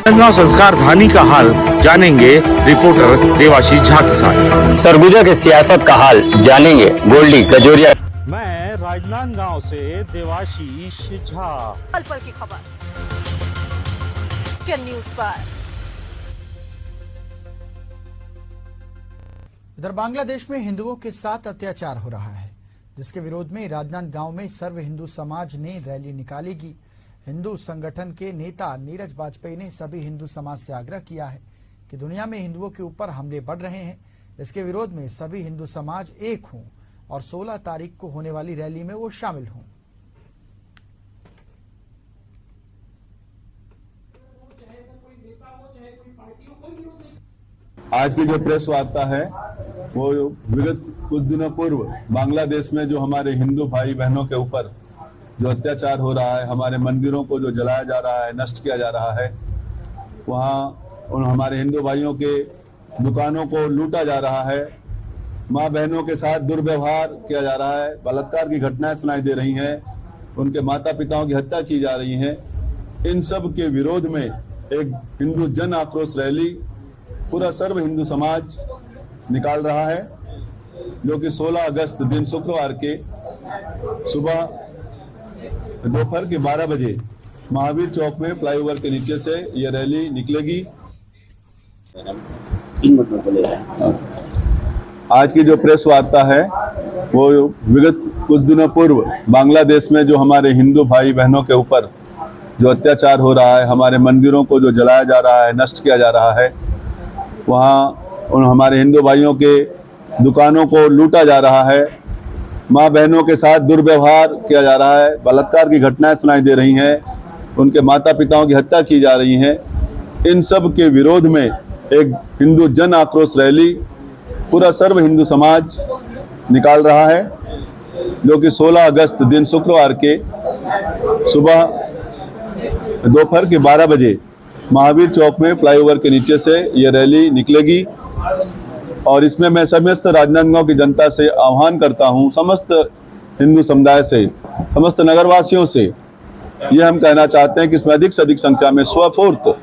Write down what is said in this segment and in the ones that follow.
राजनांदगांव संस्कार धानी का हाल जानेंगे रिपोर्टर देवाशीष झा के साथ। सरगुजा के सियासत का हाल जानेंगे गोल्डी गजोरिया। मैं राजनांदगांव से देवाशीष झा। पल पल की खबर टेन न्यूज़ पर। इधर बांग्लादेश में हिंदुओं के साथ अत्याचार हो रहा है, जिसके विरोध में राजनांदगांव में सर्व हिंदू समाज ने रैली निकालेगी। हिंदू संगठन के नेता नीरज वाजपेयी ने सभी हिंदू समाज से आग्रह किया है कि दुनिया में हिंदुओं के ऊपर हमले बढ़ रहे हैं, इसके विरोध में सभी हिंदू समाज एक हों और 16 तारीख को होने वाली रैली में वो शामिल हों। आज की जो प्रेस वार्ता है वो विगत कुछ दिनों पूर्व बांग्लादेश में जो हमारे हिंदू भाई बहनों के ऊपर जो अत्याचार हो रहा है, हमारे मंदिरों को जो जलाया जा रहा है, नष्ट किया जा रहा है, वहाँ उन हमारे हिंदू भाइयों के दुकानों को लूटा जा रहा है, माँ बहनों के साथ दुर्व्यवहार किया जा रहा है, बलात्कार की घटनाएं सुनाई दे रही हैं, उनके माता पिताओं की हत्या की जा रही है। इन सब के विरोध में एक हिंदू जन आक्रोश रैली पूरा सर्व हिंदू समाज निकाल रहा है, जो कि 16 अगस्त दिन शुक्रवार के सुबह दोपहर के 12 बजे महावीर चौक में फ्लाईओवर के नीचे से यह रैली निकलेगी। आज की जो प्रेस वार्ता है वो विगत कुछ दिनों पूर्व बांग्लादेश में जो हमारे हिंदू भाई बहनों के ऊपर जो अत्याचार हो रहा है, हमारे मंदिरों को जो जलाया जा रहा है, नष्ट किया जा रहा है, वहाँ उन हमारे हिंदू भाइयों के दुकानों को लूटा जा रहा है, माँ बहनों के साथ दुर्व्यवहार किया जा रहा है, बलात्कार की घटनाएं सुनाई दे रही हैं, उनके माता पिताओं की हत्या की जा रही है। इन सब के विरोध में एक हिंदू जन आक्रोश रैली पूरा सर्व हिंदू समाज निकाल रहा है, जो कि 16 अगस्त दिन शुक्रवार के सुबह दोपहर के 12 बजे महावीर चौक में फ्लाईओवर के नीचे से यह रैली निकलेगी। और इसमें मैं समस्त राजनांदगांव की जनता से आह्वान करता हूं, समस्त हिंदू समुदाय से, समस्त नगरवासियों से यह हम कहना चाहते हैं कि इसमें अधिक से अधिक संख्या में स्वफूर्त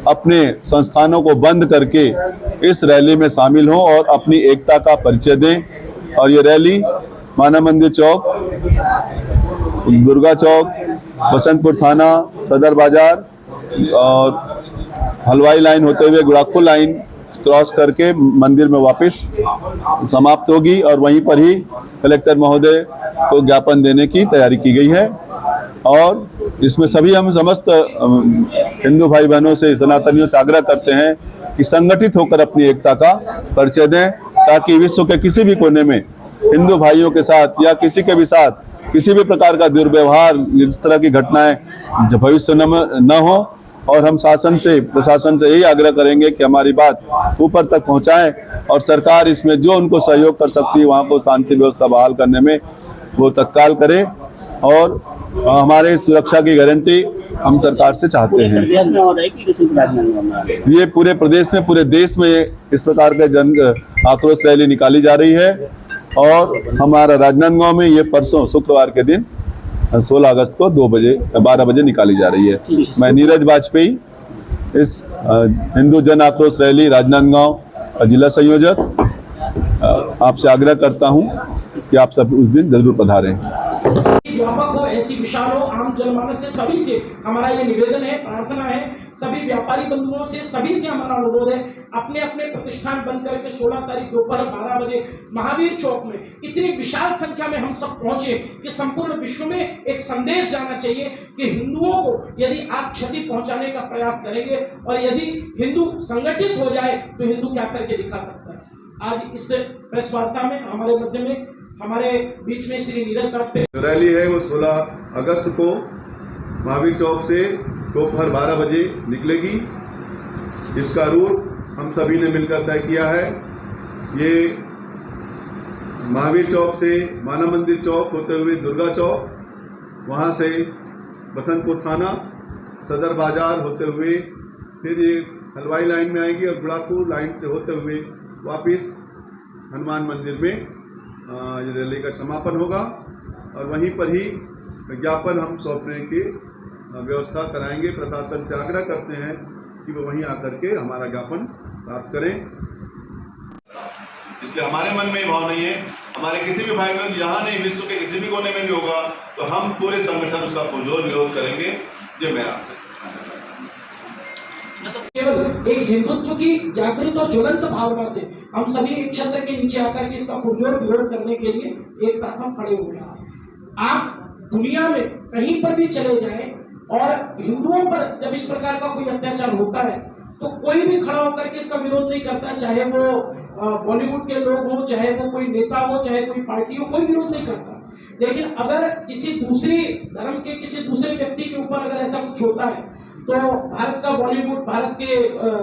अपने संस्थानों को बंद करके इस रैली में शामिल हों और अपनी एकता का परिचय दें। और ये रैली माना मंदिर चौक, दुर्गा चौक, बसंतपुर थाना, सदर बाजार और हलवाई लाइन होते हुए गुड़ाखू लाइन क्रॉस करके मंदिर में वापस समाप्त होगी और वहीं पर ही कलेक्टर महोदय को ज्ञापन देने की तैयारी की गई है। और इसमें सभी हम समस्त हिंदू भाई बहनों से, सनातनियों से आग्रह करते हैं कि संगठित होकर अपनी एकता का परिचय दें, ताकि विश्व के किसी भी कोने में हिंदू भाइयों के साथ या किसी के भी साथ किसी भी प्रकार का दुर्व्यवहार, इस तरह की घटनाएं भविष्य न हो। और हम शासन से, प्रशासन से यही आग्रह करेंगे कि हमारी बात ऊपर तक पहुंचाएं और सरकार इसमें जो उनको सहयोग कर सकती है, वहां को शांति व्यवस्था बहाल करने में वो तत्काल करे। और हमारे सुरक्षा की गारंटी हम सरकार से चाहते हैं। ये पूरे प्रदेश में, पूरे देश में इस प्रकार के जन आक्रोश रैली निकाली जा रही है और हमारा राजनांदगांव में ये परसों शुक्रवार के दिन 16 अगस्त को 12 बजे निकाली जा रही है। मैं नीरज वाजपेयी, इस हिंदू जन आक्रोश रैली राजनांदगांव जिला संयोजक, आपसे आग्रह करता हूं कि आप सब उस दिन जरूर पधारें। व्यापक हो, ऐसी विशाल हो, आम जनमानस से सभी से हमारा ये निवेदन है, प्रार्थना है, सभी व्यापारी बंधुओं से, सभी से हमारा अनुरोध है, अपने अपने प्रतिष्ठान बंद करके 16 तारीख दोपहर 12 बजे महावीर चौक में इतनी विशाल संख्या में हम सब पहुंचे कि संपूर्ण विश्व में एक संदेश जाना चाहिए कि हिंदुओं को यदि आप क्षति पहुंचाने का प्रयास करेंगे और यदि हिंदू संगठित हो जाए तो हिंदू क्या करके दिखा सकता है। आज इस प्रेस वार्ता में हमारे मध्य में, हमारे बीच में श्री नीरज वाजपेयी। रैली है वो 16 अगस्त को महावीर चौक से दोपहर 12 बजे निकलेगी। इसका रूट हम सभी ने मिलकर तय किया है। ये महावीर चौक से माना मंदिर चौक होते हुए दुर्गा चौक, वहाँ से बसंतपुर थाना, सदर बाजार होते हुए फिर ये हलवाई लाइन में आएगी और गुड़ाखू लाइन से होते हुए वापस हनुमान मंदिर में ये रैली का समापन होगा। और वहीं पर ही ज्ञापन हम सौंपने की व्यवस्था कराएंगे। प्रशासन से आग्रह करते हैं कि वो वहीं आकर के हमारा ज्ञापन प्राप्त करें। इसलिए हमारे मन में भाव नहीं है, हमारे किसी भी भाई बहन यहाँ नहीं, विश्व के किसी भी कोने में भी होगा तो हम पूरे संगठन उसका पुरजोर विरोध करेंगे। ये मैं आपसे कहना चाहता हूँ। केवल एक हिंदुत्व की जागृत और ज्वलंत भावना से हम सभी एक छत्र के नीचे आकर के इसका पुरजोर विरोध करने के लिए एक साथ हम खड़े हुए हैं। आप दुनिया में कहीं पर भी चले जाएं और हिंदुओं पर जब इस प्रकार का कोई अत्याचार होता है तो कोई भी खड़ा होकर के इसका विरोध नहीं करता, चाहे वो बॉलीवुड के लोग हो, चाहे वो कोई नेता हो, चाहे कोई पार्टी हो, कोई विरोध नहीं करता। लेकिन अगर किसी दूसरी धर्म के किसी दूसरे व्यक्ति के ऊपर अगर ऐसा कुछ होता है तो भारत का बॉलीवुड, भारत के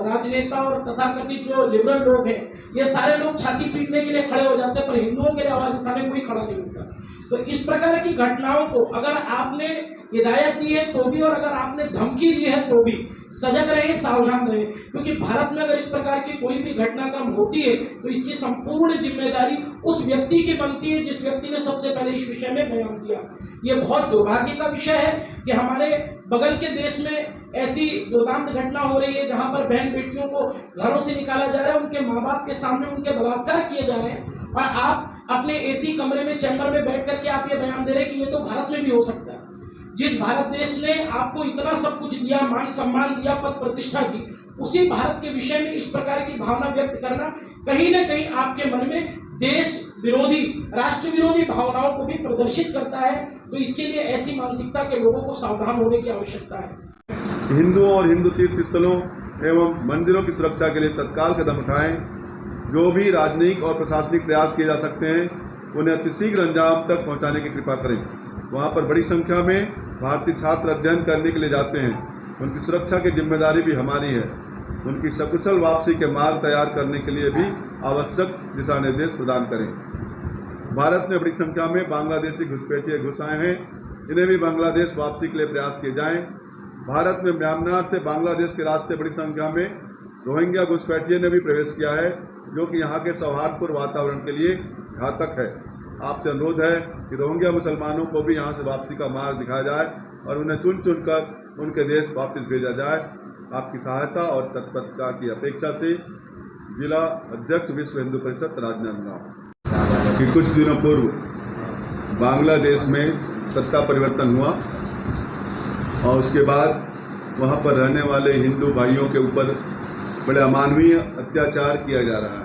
राजनेता और तथाकथित जो लिबरल लोग हैं, ये सारे लोग छाती पीटने के लिए खड़े हो जाते हैं, पर हिंदुओं के लिए आवाज उठाने कोई खड़ा नहीं होता। तो इस प्रकार की घटनाओं को अगर आपने हिदायत दी है तो भी और अगर आपने धमकी दी है तो भी सजग रहे, सावधान रहे, क्योंकि भारत में अगर इस प्रकार की कोई भी घटनाक्रम होती है तो इसकी संपूर्ण जिम्मेदारी उस व्यक्ति की बनती है जिस व्यक्ति ने सबसे पहले इस विषय में बयान दिया। ये बहुत दुर्भाग्य का विषय है कि हमारे बगल के देश में ऐसी दुर्दांत घटना हो रही है जहां पर बहन बेटियों को घरों से निकाला जा रहा है, उनके माँ बाप के सामने उनके बलात्कार किए जा रहे हैं और आप अपने एसी कमरे में चैम्बर में बैठ करके आप ये बयान दे रहे हैं कि ये तो भारत में भी हो सकता है। जिस भारत देश ने आपको इतना सब कुछ दिया, मान सम्मान दिया, पद प्रतिष्ठा दी, उसी भारत के विषय में इस प्रकार की भावना व्यक्त करना कहीं ना कहीं आपके मन में देश विरोधी, राष्ट्र विरोधी भावनाओं को भी प्रदर्शित करता है। तो इसके लिए ऐसी मानसिकता के लोगों को सावधान होने की आवश्यकता है। हिंदुओं और हिंदू तीर्थ स्थलों एवं मंदिरों की सुरक्षा के लिए तत्काल कदम उठाएं। जो भी राजनयिक और प्रशासनिक प्रयास किए जा सकते हैं उन्हें अतिशीघ्र अंजाम तक पहुंचाने की कृपा करें। वहां पर बड़ी संख्या में भारतीय छात्र अध्ययन करने के लिए जाते हैं, उनकी सुरक्षा की जिम्मेदारी भी हमारी है। उनकी सकुशल वापसी के मार्ग तैयार करने के लिए भी आवश्यक दिशा निर्देश प्रदान करें। भारत में बड़ी संख्या में बांग्लादेशी घुसपैठिए घुस आए हैं, इन्हें भी बांग्लादेश वापसी के लिए प्रयास किए जाएं। भारत में म्यांमार से बांग्लादेश के रास्ते बड़ी संख्या में रोहिंग्या घुसपैठिए ने भी प्रवेश किया है, जो कि यहाँ के सौहार्दपूर्ण वातावरण के लिए घातक है। आपसे अनुरोध है कि रोहिंग्या मुसलमानों को भी यहाँ से वापसी का मार्ग दिखाया जाए और उन्हें चुन चुन कर उनके देश वापस भेजा जाए। आपकी सहायता और तत्परता की अपेक्षा से जिला अध्यक्ष विश्व हिंदू परिषद राजनांदगांव। कि कुछ दिनों पूर्व बांग्लादेश में सत्ता परिवर्तन हुआ और उसके बाद वहाँ पर रहने वाले हिंदू भाइयों के ऊपर बड़े अमानवीय अत्याचार किया जा रहा है।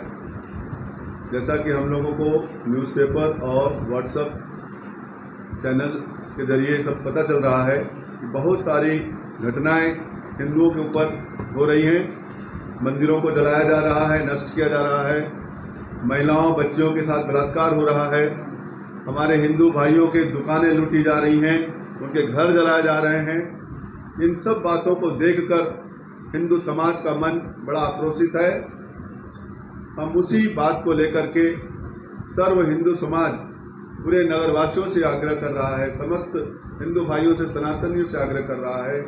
जैसा कि हम लोगों को न्यूज़पेपर और व्हाट्सएप चैनल के जरिए सब पता चल रहा है कि बहुत सारी घटनाएं हिंदुओं के ऊपर हो रही हैं। मंदिरों को जलाया जा रहा है, नष्ट किया जा रहा है, महिलाओं बच्चियों के साथ बलात्कार हो रहा है, हमारे हिंदू भाइयों के दुकानें लूटी जा रही हैं, उनके घर जलाए जा रहे हैं। इन सब बातों को देखकर हिंदू समाज का मन बड़ा आक्रोशित है। हम उसी बात को लेकर के सर्व हिंदू समाज पूरे नगरवासियों से आग्रह कर रहा है, समस्त हिंदू भाइयों से, सनातनियों से आग्रह कर रहा है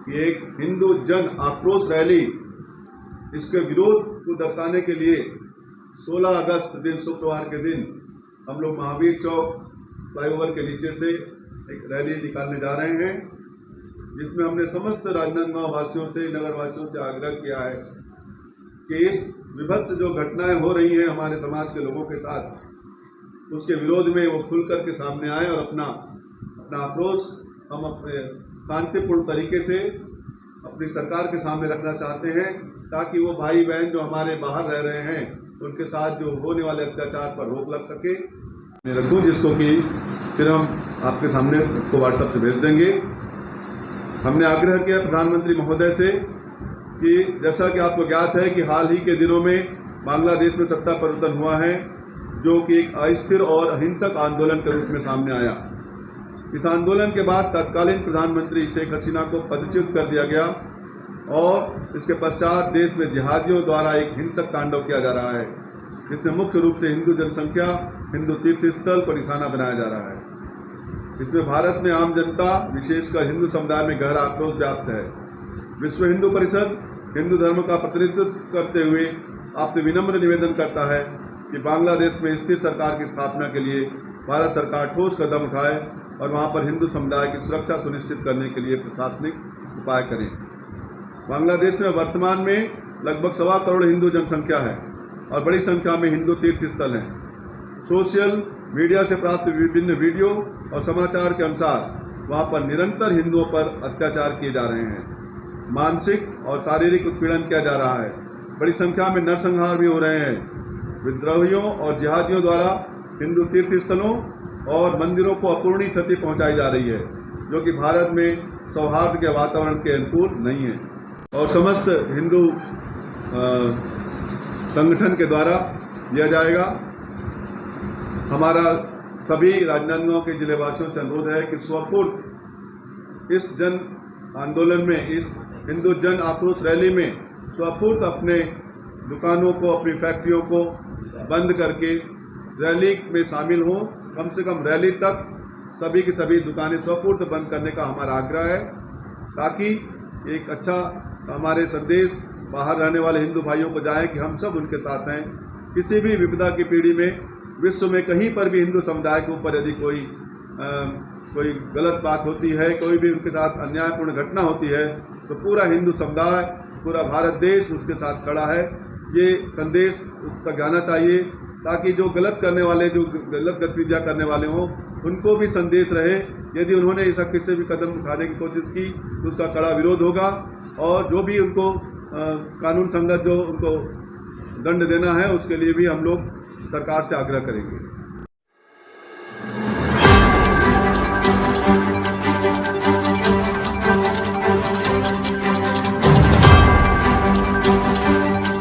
कि एक हिंदू जन आक्रोश रैली, इसके विरोध को दर्शाने के लिए 16 अगस्त दिन शुक्रवार के दिन हम लोग महावीर चौक फ्लाईओवर के नीचे से एक रैली निकालने जा रहे हैं, जिसमें हमने समस्त राजनांदगांव वासियों से, नगर वासियों से आग्रह किया है कि इस विभत्स जो घटनाएं हो रही हैं हमारे समाज के लोगों के साथ, उसके विरोध में वो खुलकर के सामने आए और अपना आक्रोश हम अपने शांतिपूर्ण तरीके से अपनी सरकार के सामने रखना चाहते हैं, ताकि वो भाई बहन जो हमारे बाहर रह रहे हैं उनके साथ जो होने वाले अत्याचार पर रोक लग सके। रखूँ जिसको कि फिर हम आपके सामने को व्हाट्सएप से भेज देंगे। हमने आग्रह किया प्रधानमंत्री महोदय से कि जैसा कि आपको ज्ञात है कि हाल ही के दिनों में बांग्लादेश में सत्ता परिवर्तन हुआ है, जो कि एक अस्थिर और अहिंसक आंदोलन के रूप में सामने आया। इस आंदोलन के बाद तत्कालीन प्रधानमंत्री शेख हसीना को पदच्युत कर दिया गया और इसके पश्चात देश में जिहादियों द्वारा एक हिंसक तांडव किया जा रहा है, जिसमें मुख्य रूप से हिंदू जनसंख्या, हिंदू तीर्थस्थल पर निशाना बनाया जा रहा है। इसमें भारत में आम जनता, विशेषकर हिंदू समुदाय में गहरा आक्रोश व्याप्त है। विश्व हिंदू परिषद हिंदू धर्म का प्रतिनिधित्व करते हुए आपसे विनम्र निवेदन करता है कि बांग्लादेश में स्थिर सरकार की स्थापना के लिए भारत सरकार ठोस कदम उठाए और वहां पर हिंदू समुदाय की सुरक्षा सुनिश्चित करने के लिए प्रशासनिक उपाय करें। बांग्लादेश में वर्तमान में लगभग 1.25 करोड़ हिंदू जनसंख्या है और बड़ी संख्या में हिंदू तीर्थ स्थल हैं। सोशल मीडिया से प्राप्त विभिन्न वीडियो और समाचार के अनुसार वहां पर निरंतर हिंदुओं पर अत्याचार किए जा रहे हैं, मानसिक और शारीरिक उत्पीड़न किया जा रहा है, बड़ी संख्या में नरसंहार भी हो रहे हैं। विद्रोहियों और जिहादियों द्वारा हिंदू तीर्थ स्थलों और मंदिरों को अपूर्णीय क्षति पहुंचाई जा रही है, जो कि भारत में सौहार्द के वातावरण के अनुकूल नहीं है और समस्त हिंदू संगठन के द्वारा लिया जाएगा। हमारा सभी राजनांदगांव के जिलेवासियों से अनुरोध है कि स्वफुर्त इस जन आंदोलन में, इस हिंदू जन आक्रोश रैली में स्वफुर्त अपने दुकानों को, अपनी फैक्ट्रियों को बंद करके रैली में शामिल हों। कम से कम रैली तक सभी की सभी दुकानें स्वफुर्त बंद करने का हमारा आग्रह है, ताकि एक अच्छा हमारे संदेश बाहर रहने वाले हिंदू भाइयों को जाए कि हम सब उनके साथ हैं। किसी भी विपदा की पीढ़ी में, विश्व में कहीं पर भी हिंदू समुदाय के ऊपर यदि कोई गलत बात होती है, कोई भी उनके साथ अन्यायपूर्ण घटना होती है, तो पूरा हिंदू समुदाय, पूरा भारत देश उसके साथ खड़ा है। ये संदेश उस तक जाना चाहिए, ताकि जो गलत करने वाले, जो गलत गतिविधियाँ करने वाले हों, उनको भी संदेश रहे। यदि उन्होंने ऐसा किसी भी कदम उठाने की कोशिश की तो उसका कड़ा विरोध होगा और जो भी उनको कानून संगत जो उनको दंड देना है, उसके लिए भी हम लोग सरकार से आग्रह करेंगे।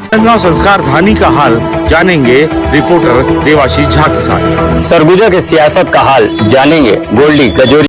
राजनांदगांव संस्कार धानी का हाल जानेंगे रिपोर्टर देवाशीष झा के साथ। सरगुजा के सियासत का हाल जानेंगे गोल्डी कजोरी।